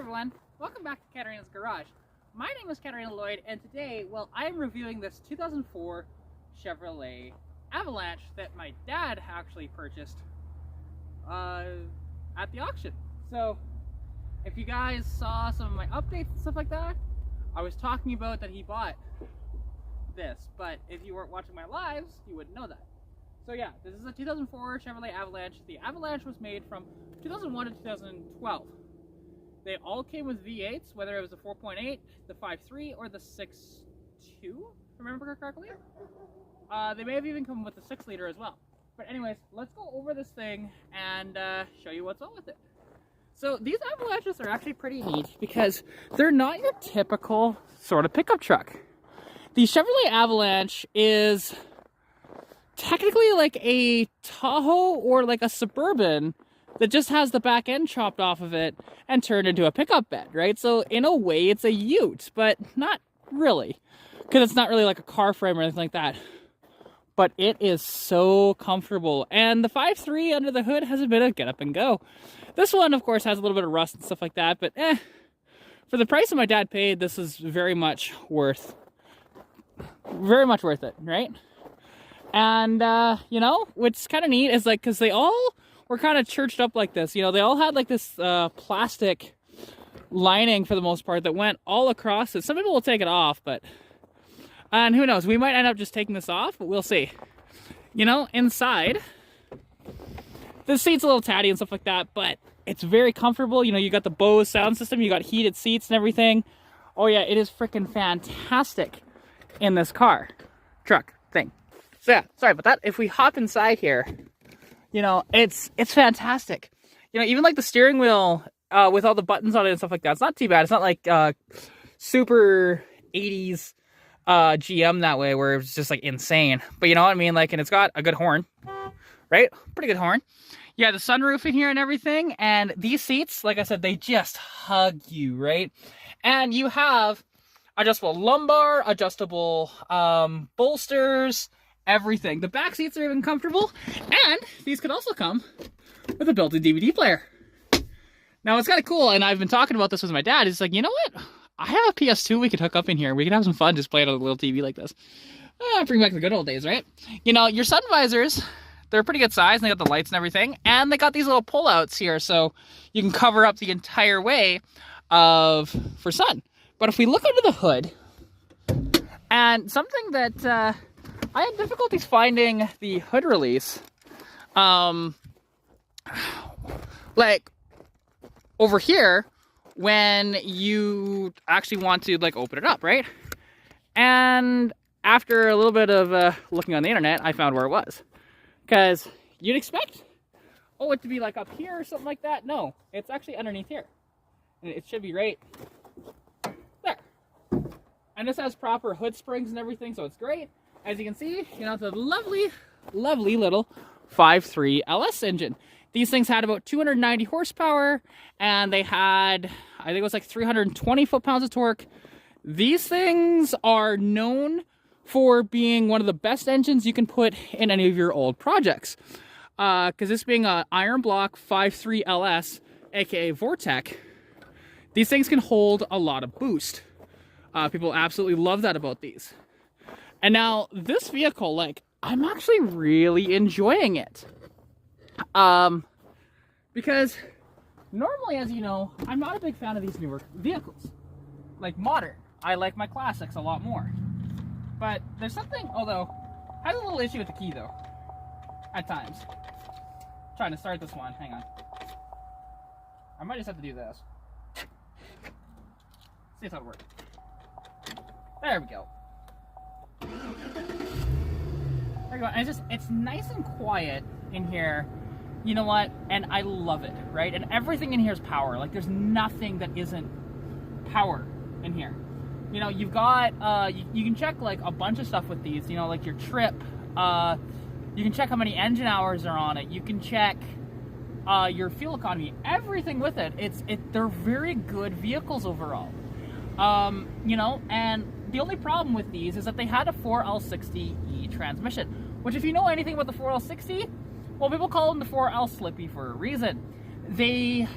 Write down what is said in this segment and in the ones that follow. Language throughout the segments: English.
everyone, welcome back to Katarina's Garage. My name is Katarina Lloyd, and today, well, I'm reviewing this 2004 Chevrolet Avalanche that my dad actually purchased at the auction. So, if you guys saw some of my updates and stuff like that, I was talking about that he bought this, but if you weren't watching my lives, you wouldn't know that. So yeah, this is a 2004 Chevrolet Avalanche. The Avalanche was made from 2001 to 2012. They all came with V8s, whether it was the 4.8, the 5.3, or the 6.2, if I remember correctly. They may have even come with the 6-liter as well. But anyways, let's go over this thing and show you what's up with it. So these Avalanches are actually pretty neat because they're not your typical sort of pickup truck. The Chevrolet Avalanche is technically like a Tahoe or like a Suburban that just has the back end chopped off of it and turned into a pickup bed, right? So in a way it's a ute, but not really, because it's not really like a car frame or anything like that. But it is so comfortable, and the 5.3 under the hood has a bit of get up and go. This one, of course, has a little bit of rust and stuff like that, but for the price that my dad paid, this is very much worth it, right? And you know, what's kind of neat is like, because they all were kind of churched up like this, you know, they all had like this plastic lining for the most part that went all across it. Some people will take it off, and who knows, we might end up just taking this off, but we'll see. You know, inside, the seat's a little tatty and stuff like that, but it's very comfortable. You know, you got the Bose sound system, you got heated seats and everything. Oh yeah, it is freaking fantastic in this truck thing. So yeah, sorry about that. If we hop inside here, you know, it's fantastic. You know, even like the steering wheel with all the buttons on it and stuff like that, it's not too bad. It's not like super 80s GM that way where it's just like insane. But you know what I mean? Like, and it's got a good horn, right? Pretty good horn. Yeah, the sunroof in here and everything. And these seats, like I said, they just hug you, right? And you have adjustable lumbar, adjustable bolsters, everything. The back seats are even comfortable, and these could also come with a built-in DVD player. Now it's kind of cool, and I've been talking about this with my dad. He's like, you know what? I have a PS2 we could hook up in here. We could have some fun just playing on a little TV like this. Bring back the good old days, right? You know, your sun visors, they're pretty good size, and they got the lights and everything, and they got these little pull-outs here, so you can cover up the entire way for sun. But if we look under the hood, and something that I had difficulties finding the hood release, like over here when you actually want to like open it up, right? And after a little bit of looking on the internet, I found where it was. Because you'd expect, it to be like up here or something like that. No, it's actually underneath here. And it should be right there. And this has proper hood springs and everything, so it's great. As you can see, you know, it's a lovely, lovely little 5.3 LS engine. These things had about 290 horsepower, and they had, I think it was like 320 foot-pounds of torque. These things are known for being one of the best engines you can put in any of your old projects. Because this being an iron block 5.3 LS, aka Vortec, these things can hold a lot of boost. People absolutely love that about these. And now, this vehicle, like, I'm actually really enjoying it. Because normally, as you know, I'm not a big fan of these newer vehicles. Like modern. I like my classics a lot more. But there's something, although, I have a little issue with the key, though. At times. Trying to start this one. Hang on. I might just have to do this. See if that'll work. There we go. There you go. And it's nice and quiet in here. You know what? And I love it, right? And everything in here is power. Like, there's nothing that isn't power in here. You know, you've got, you can check, like, a bunch of stuff with these. You know, like your trip. You can check how many engine hours are on it. You can check your fuel economy. Everything with it. They're very good vehicles overall. You know, and the only problem with these is that they had a 4L60E transmission, which, if you know anything about the 4L60, well, people call them the 4L Slippy for a reason. They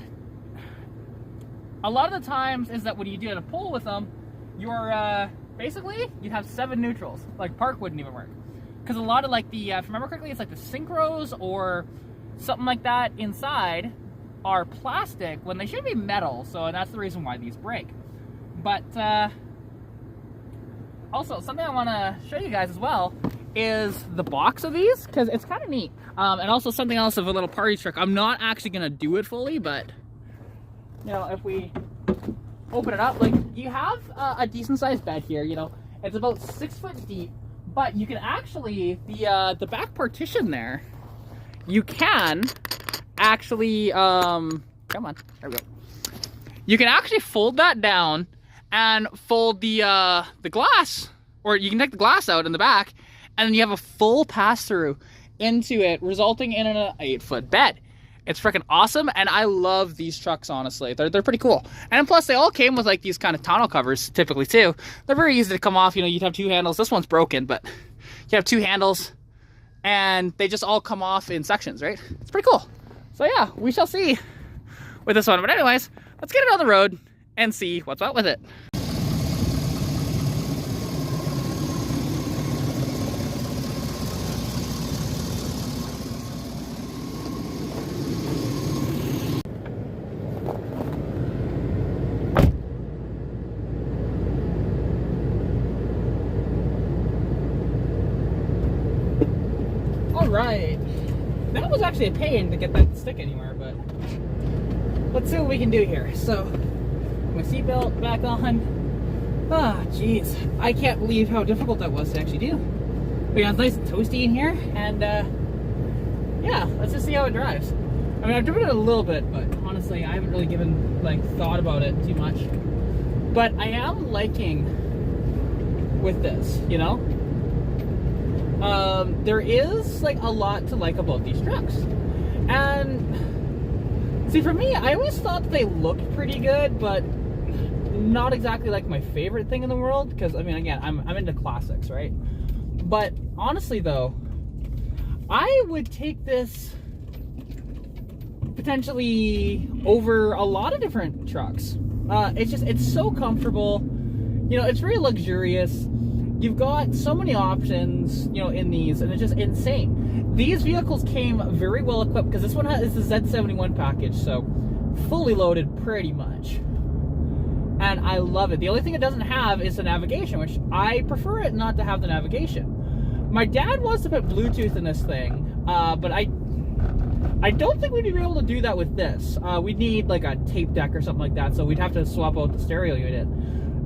a lot of the times is that when you do a pull with them, you're basically you have 7 neutrals. Like park wouldn't even work, because a lot of like the if I remember correctly, it's like the synchros or something like that inside are plastic when they should be metal. So that's the reason why these break. But also something I want to show you guys as well is the box of these, because it's kind of neat. And also something else of a little party trick. I'm not actually gonna do it fully, but you know, if we open it up, like you have a decent sized bed here. You know, it's about 6 foot deep, but you can actually the back partition there, you can actually come on, there we go. You can actually fold that down and fold the glass, or you can take the glass out in the back, and then you have a full pass-through into it, resulting in an 8-foot bed. It's freaking awesome, and I love these trucks, honestly. They're pretty cool. And plus, they all came with like these kind of tonneau covers, typically, too. They're very easy to come off. You know, you'd have 2 handles. This one's broken, but you have 2 handles, and they just all come off in sections, right? It's pretty cool. So yeah, we shall see with this one. But anyways, let's get it on the road and see what's up with it. Alright, that was actually a pain to get that to stick anywhere, but let's see what we can do here. So, my seatbelt back on. Ah, jeez, I can't believe how difficult that was to actually do. But yeah, it's nice and toasty in here, and yeah, let's just see how it drives. I mean, I've driven it a little bit, but honestly, I haven't really given like thought about it too much. But I am liking with this, you know? There is like a lot to like about these trucks. And see, for me, I always thought that they looked pretty good, but not exactly like my favorite thing in the world, because I mean, again, I'm into classics, right? But honestly though, I would take this potentially over a lot of different trucks. It's so comfortable, you know, it's very luxurious. You've got so many options, you know, in these, and it's just insane. These vehicles came very well equipped, because this one is the Z71 package, so fully loaded pretty much. And I love it. The only thing it doesn't have is the navigation, which I prefer it not to have the navigation. My dad wants to put Bluetooth in this thing, but I don't think we'd be able to do that with this. We'd need like a tape deck or something like that, so we'd have to swap out the stereo unit.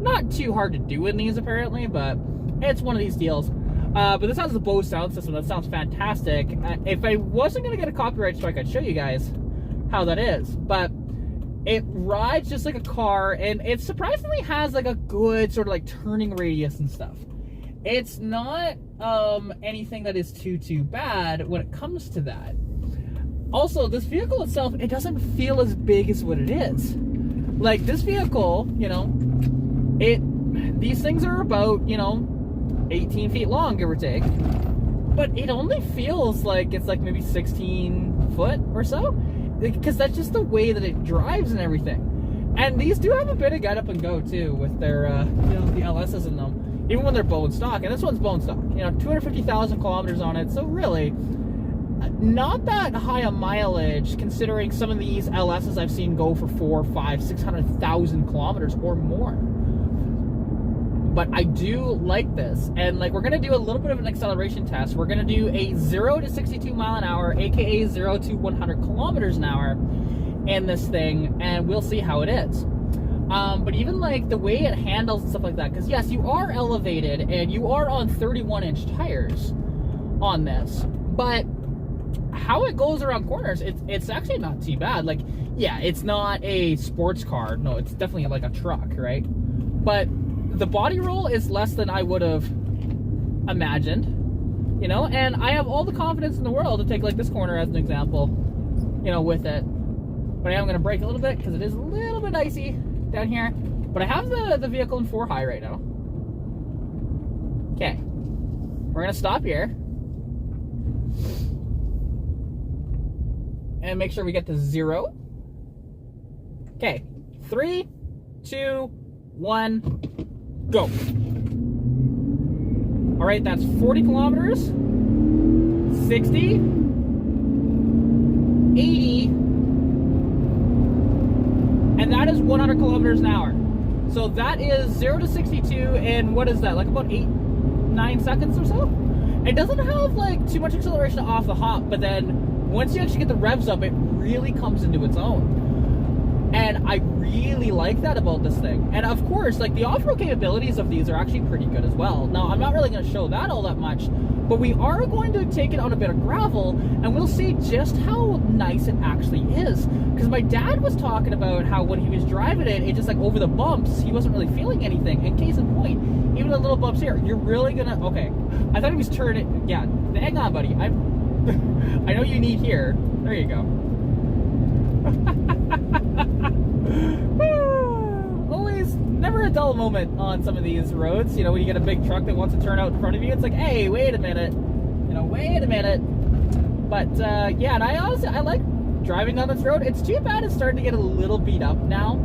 Not too hard to do in these apparently, but it's one of these deals. But this has the Bose sound system. That sounds fantastic. If I wasn't going to get a copyright strike, I'd show you guys how that is. But it rides just like a car, and it surprisingly has like a good sort of like turning radius and stuff. It's not anything that is too bad when it comes to that. Also, this vehicle itself, it doesn't feel as big as what it is. Like this vehicle, you know, these things are about, you know, 18 feet long, give or take, but it only feels like it's like maybe 16 foot or so, because that's just the way that it drives and everything. And these do have a bit of get up and go too with their you know, the LSs in them, even when they're bone stock. And this one's bone stock, you know, 250,000 kilometers on it, so really not that high a mileage considering some of these LSs I've seen go for 400, 500, 600,000 kilometers or more. But I do like this, and like we're gonna do a little bit of an acceleration test. We're gonna do a 0 to 62 mile an hour, aka 0 to 100 kilometers an hour in this thing, and we'll see how it is. But even like the way it handles and stuff like that, because yes, you are elevated and you are on 31-inch tires on this, but how it goes around corners, it's actually not too bad. Like, yeah, it's not a sports car. No, it's definitely like a truck, right? But the body roll is less than I would have imagined, you know, and I have all the confidence in the world to take like this corner as an example, you know, with it. But I am going to brake a little bit because it is a little bit icy down here. But I have the vehicle in 4 high right now. Okay, we're going to stop here and make sure we get to 0. Okay, 3, 2, 1, go. All right, that's 40 kilometers, 60, 80, and that is 100 kilometers an hour. So that is 0 to 62 in, what is that, like about 8-9 seconds or so? It doesn't have like too much acceleration off the hop, but then once you actually get the revs up, it really comes into its own. And I really like that about this thing. And of course, like the off-road capabilities of these are actually pretty good as well. Now, I'm not really going to show that all that much, but we are going to take it on a bit of gravel, and we'll see just how nice it actually is. Because my dad was talking about how when he was driving it, it just like over the bumps, he wasn't really feeling anything. And case in point, even the little bumps here, you're really gonna, okay, I thought he was turning, yeah, hang on, buddy. I know you need here. There you go. Always, never a dull moment on some of these roads. You know, when you get a big truck that wants to turn out in front of you, it's like, hey, wait a minute. You know, wait a minute. But, yeah, and I honestly, I like driving on this road. It's too bad it's starting to get a little beat up now.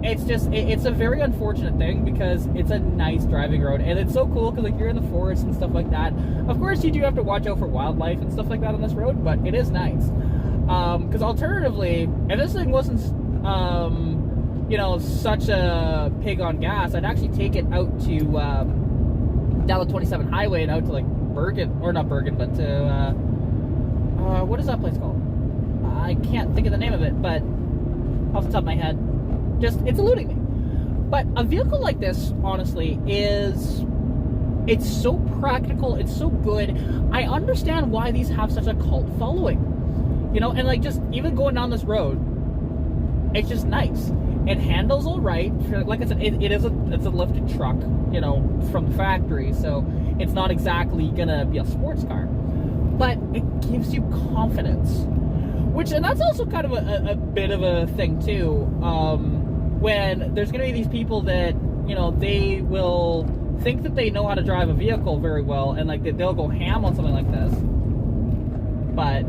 It's just, it's a very unfortunate thing because it's a nice driving road, and it's so cool because like you're in the forest and stuff like that. Of course, you do have to watch out for wildlife and stuff like that on this road, but it is nice. Because alternatively, if this thing wasn't, you know, such a pig on gas, I'd actually take it out to down the 27 highway and out to like Bergen, or not Bergen, but to what is that place called? I can't think of the name of it, but off the top of my head, just, it's eluding me. But a vehicle like this, honestly, it's so practical, it's so good. I understand why these have such a cult following. You know, and like just even going down this road, it's just nice. It handles all right. Like I said, it's a lifted truck, you know, from the factory, so it's not exactly gonna be a sports car, but it gives you confidence. And that's also kind of a bit of a thing too. When there's gonna be these people that, you know, they will think that they know how to drive a vehicle very well, and like they'll go ham on something like this, but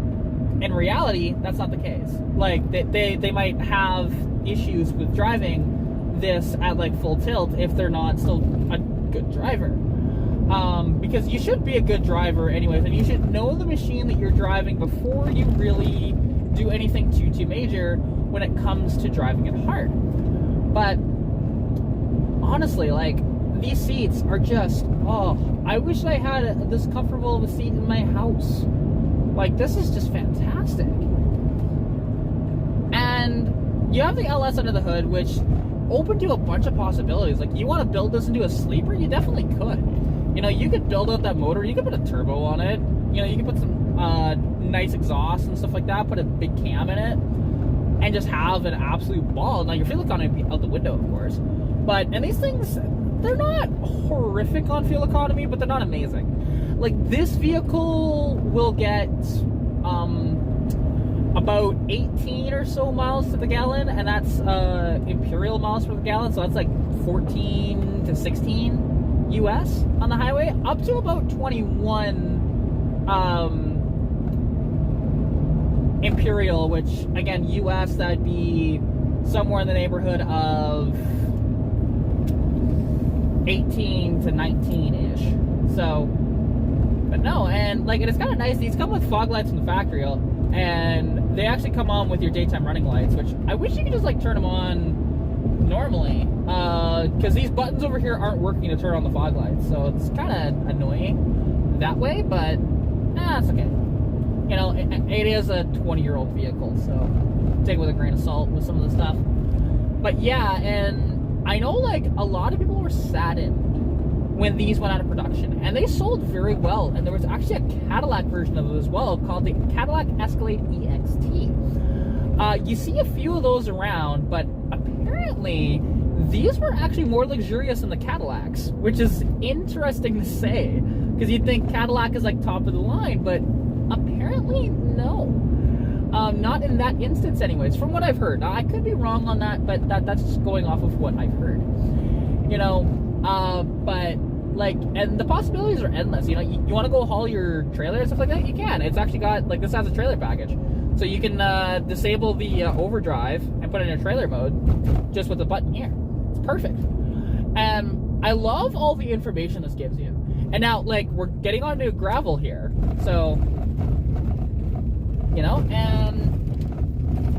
in reality, that's not the case. Like, they might have issues with driving this at like full tilt if they're not still a good driver. Because you should be a good driver anyways, and you should know the machine that you're driving before you really do anything too major when it comes to driving it hard. But honestly, like, these seats are just, oh, I wish I had this comfortable of a seat in my house. Like, this is just fantastic. And you have the LS under the hood, which opened to a bunch of possibilities. Like, you want to build this into a sleeper, you definitely could. You know, you could build out that motor, you could put a turbo on it, you know, you could put some nice exhaust and stuff like that, put a big cam in it, and just have an absolute ball. Now, your fuel economy would be out the window, of course. But, and these things, they're not horrific on fuel economy, but they're not amazing. Like, this vehicle will get about 18 or so miles to the gallon, and that's imperial miles per gallon, so that's like 14 to 16 US on the highway, up to about 21 imperial, which again, US, that'd be somewhere in the neighborhood of 18 to 19-ish. So, but no, and like, it's kind of nice. These come with fog lights from the factory, and they actually come on with your daytime running lights, which I wish you could just like turn them on normally, because these buttons over here aren't working to turn on the fog lights, so it's kind of annoying that way, but it's okay. You know, it is a 20-year-old vehicle, so take it with a grain of salt with some of the stuff. But yeah, and I know like a lot of people were saddened when these went out of production, and they sold very well, and there was actually a Cadillac version of it as well called the Cadillac Escalade EXT. You see a few of those around, but apparently these were actually more luxurious than the Cadillacs, which is interesting to say, because you'd think Cadillac is like top of the line, but apparently no. Not in that instance anyways, from what I've heard. Now, I could be wrong on that, but that's just going off of what I've heard. You know, but Like, and the possibilities are endless. You know, you want to go haul your trailer and stuff like that, you can. It's actually got, like, this has a trailer package. So you can disable the overdrive and put it in a trailer mode just with the button here. It's perfect. And I love all the information this gives you. And now, like, we're getting onto gravel here. So, you know, and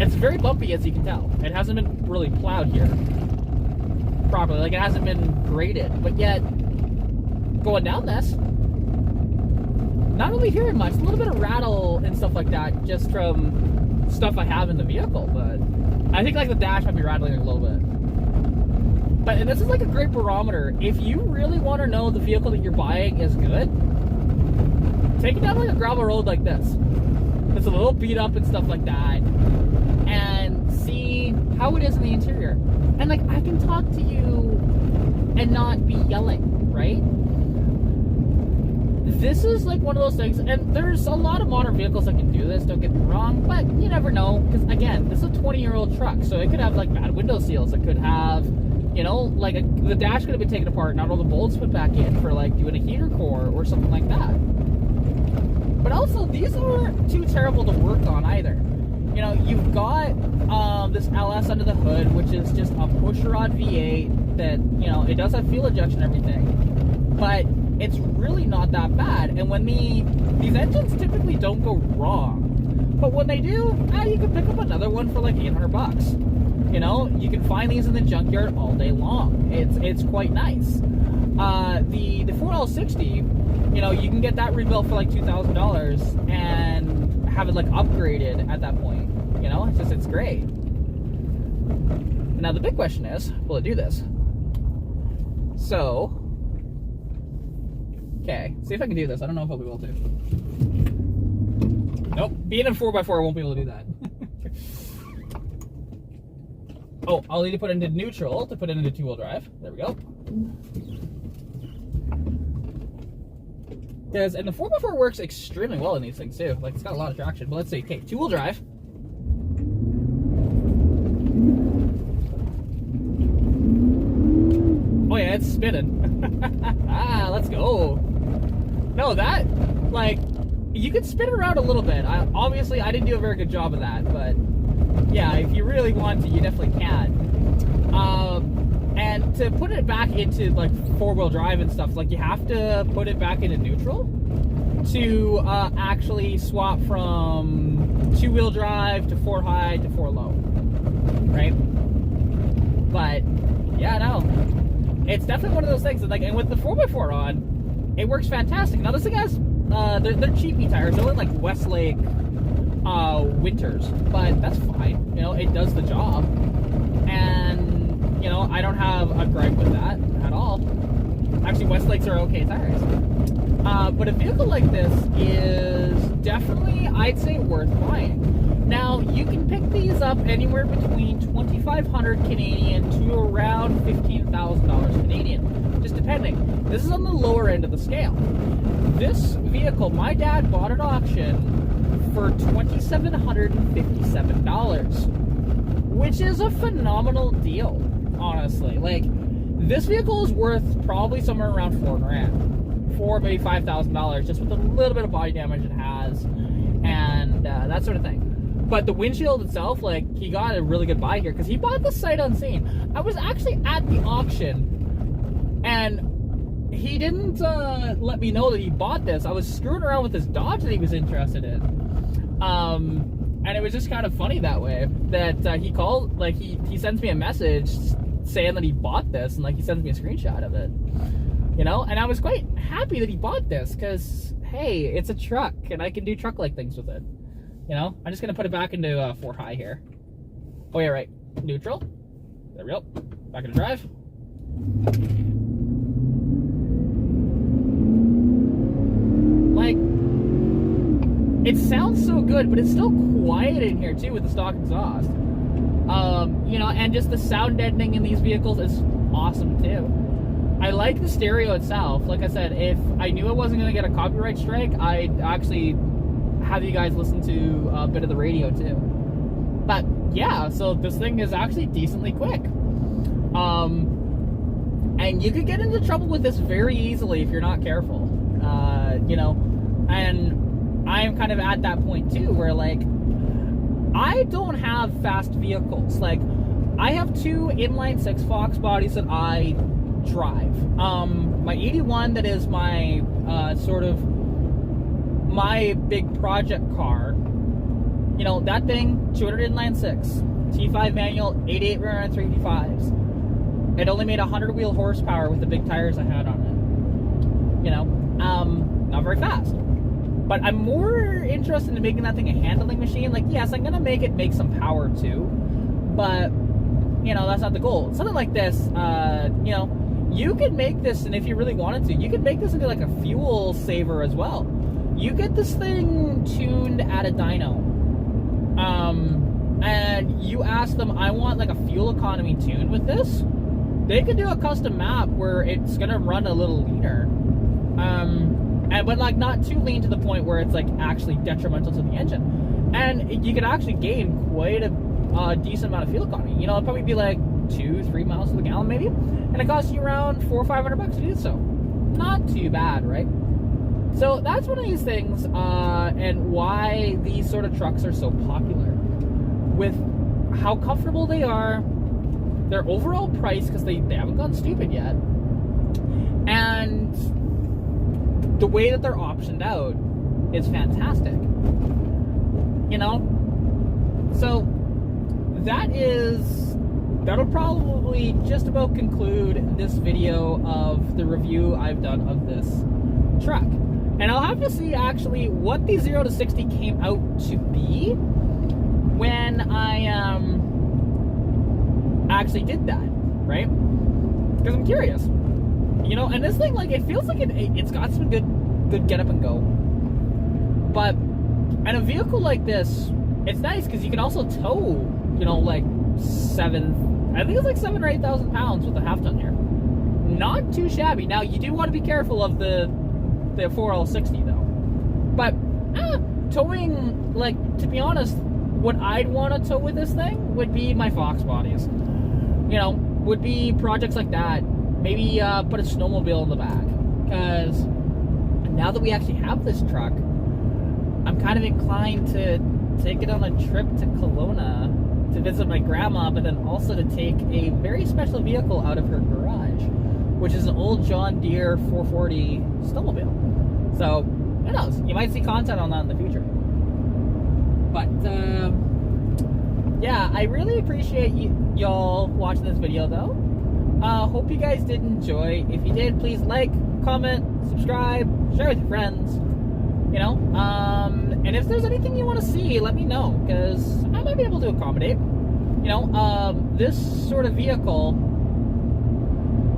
it's very bumpy, as you can tell. It hasn't been really plowed here properly. Like, it hasn't been graded. But yet, going down this, not really hearing much. A little bit of rattle and stuff like that, just from stuff I have in the vehicle. But I think, like, the dash might be rattling a little bit. But and this is like a great barometer. If you really want to know the vehicle that you're buying is good, take it down like a gravel road like this. It's a little beat up and stuff like that. And see how it is in the interior. And, like, I can talk to you and not be yelling, right? This is like one of those things, and there's a lot of modern vehicles that can do this, don't get me wrong, but you never know, because again, this is a 20-year-old truck, so it could have, like, bad window seals. It could have, you know, like, the dash could have been taken apart, not all the bolts put back in for, like, doing a heater core or something like that. But also, these aren't too terrible to work on either. You know, you've got this LS under the hood, which is just a pusher-rod V8 that, you know, it does have fuel injection and everything, but it's really not that bad. And when these engines typically don't go wrong, but when they do, you can pick up another one for like $800. You know, you can find these in the junkyard all day long. It's quite nice. The 4L60, you know, you can get that rebuilt for like $2,000 and have it like upgraded at that point. You know, it's great. Now the big question is, will it do this? So, okay, see if I can do this. I don't know if I'll be able to. Nope, being in 4x4, I won't be able to do that. Oh, I'll need to put it into neutral to put it into two-wheel drive. There we go. And the 4x4 works extremely well in these things too. Like, it's got a lot of traction. But let's see. Okay, two-wheel drive. Oh yeah, it's spinning. Let's go. No, that, like, you could spin it around a little bit. Obviously, I didn't do a very good job of that, but yeah, if you really want to, you definitely can. And to put it back into, like, four-wheel drive and stuff, like, you have to put it back into neutral to actually swap from two-wheel drive to four high to four low, right? But yeah, no, it's definitely one of those things that, like, and with the 4x4 on, it works fantastic. Now this thing has they're cheapy tires. They're like Westlake Winters, but that's fine. You know, it does the job, and you know, I don't have a gripe with that at all. Actually, Westlakes are okay tires. But a vehicle like this is definitely, I'd say, worth buying. Now, you can pick these up anywhere between $2,500 Canadian to around $15,000 Canadian, just depending. This is on the lower end of the scale. This vehicle, my dad bought at auction for $2,757, which is a phenomenal deal, honestly. Like, this vehicle is worth probably somewhere around $4,000, maybe $5,000, just with a little bit of body damage it has, and that sort of thing. But the windshield itself, like, he got a really good buy here because he bought this sight unseen. I was actually at the auction, and he didn't let me know that he bought this. I was screwing around with this Dodge that he was interested in. And it was just kind of funny that way, that he called, like, he sends me a message saying that he bought this, and, like, he sends me a screenshot of it. You know, and I was quite happy that he bought this because, hey, it's a truck, and I can do truck-like things with it. You know, I'm just going to put it back into 4 high here. Oh, yeah, right. Neutral. There we go. Back into drive. Like, it sounds so good, but it's still quiet in here, too, with the stock exhaust. You know, and just the sound deadening in these vehicles is awesome, too. I like the stereo itself. Like I said, if I knew I wasn't going to get a copyright strike, I'd actually have you guys listen to a bit of the radio too. But yeah, so this thing is actually decently quick. And you could get into trouble with this very easily if you're not careful. You know, and I am kind of at that point too, where like, I don't have fast vehicles. Like, I have 2 inline 6 Fox bodies that I drive. My 81 that is my sort of my big project car. You know, that thing, 200 inline 6, T5 manual, 88 rear end 355s. It only made 100 wheel horsepower with the big tires I had on it. You know, not very fast. But I'm more interested in making that thing a handling machine. Like, yes, I'm gonna make it make some power too, but you know, that's not the goal. Something like this, you know, you could make this, and if you really wanted to, you could make this into like a fuel saver as well. You get this thing tuned at a dyno, and you ask them, I want like a fuel economy tune with this. They could do a custom map where it's gonna run a little leaner, but like not too lean to the point where it's like actually detrimental to the engine. And you could actually gain quite a decent amount of fuel economy. You know, it'd probably be like 2-3 miles to the gallon maybe, and it costs you around $400 or $500 to do so. Not too bad, right? So that's one of these things, and why these sort of trucks are so popular, with how comfortable they are, their overall price, because they haven't gone stupid yet, and the way that they're optioned out is fantastic. You know? So that'll probably just about conclude this video of the review I've done of this truck. And I'll have to see actually what the 0 to 60 came out to be when I actually did that, right? Because I'm curious. You know, and this thing, like, it feels like it's got some good get up and go. But in a vehicle like this, it's nice because you can also tow, you know, like 7 or 8,000 pounds with a half ton here. Not too shabby. Now, you do want to be careful of the 4L60 though. But towing, like, to be honest, what I'd want to tow with this thing would be my Fox bodies. You know, would be projects like that. Maybe put a snowmobile in the back. Because now that we actually have this truck, I'm kind of inclined to take it on a trip to Kelowna to visit my grandma, but then also to take a very special vehicle out of her garage, which is an old John Deere 440 snowmobile. So, who knows? You might see content on that in the future. But, yeah, I really appreciate y'all watching this video, though. Hope you guys did enjoy. If you did, please like, comment, subscribe, share with your friends. You know, and if there's anything you want to see, let me know, because I might be able to accommodate. You know, this sort of vehicle,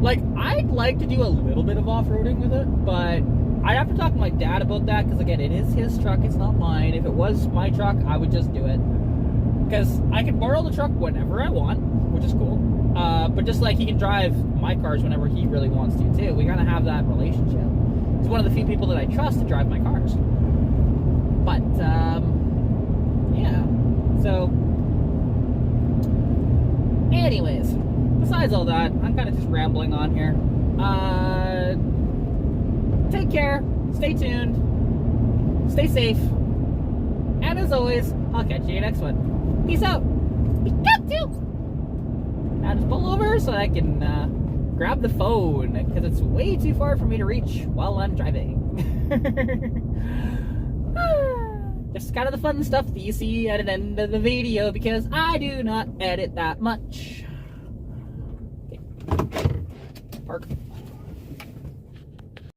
like, I'd like to do a little bit of off-roading with it, but I'd have to talk to my dad about that, because again, it is his truck, it's not mine. If it was my truck, I would just do it, because I can borrow the truck whenever I want, which is cool. But just like he can drive my cars whenever he really wants to too. We kind of have that relationship. He's one of the few people that I trust to drive my cars. But, yeah. So, anyways, besides all that, I'm kind of just rambling on here. Take care, stay tuned, stay safe, and as always, I'll catch you next one. Peace out. Pikachu! Now just pull over so I can grab the phone, because it's way too far for me to reach while I'm driving. Just kind of the fun stuff that you see at the end of the video, because I do not edit that much. Okay. Park.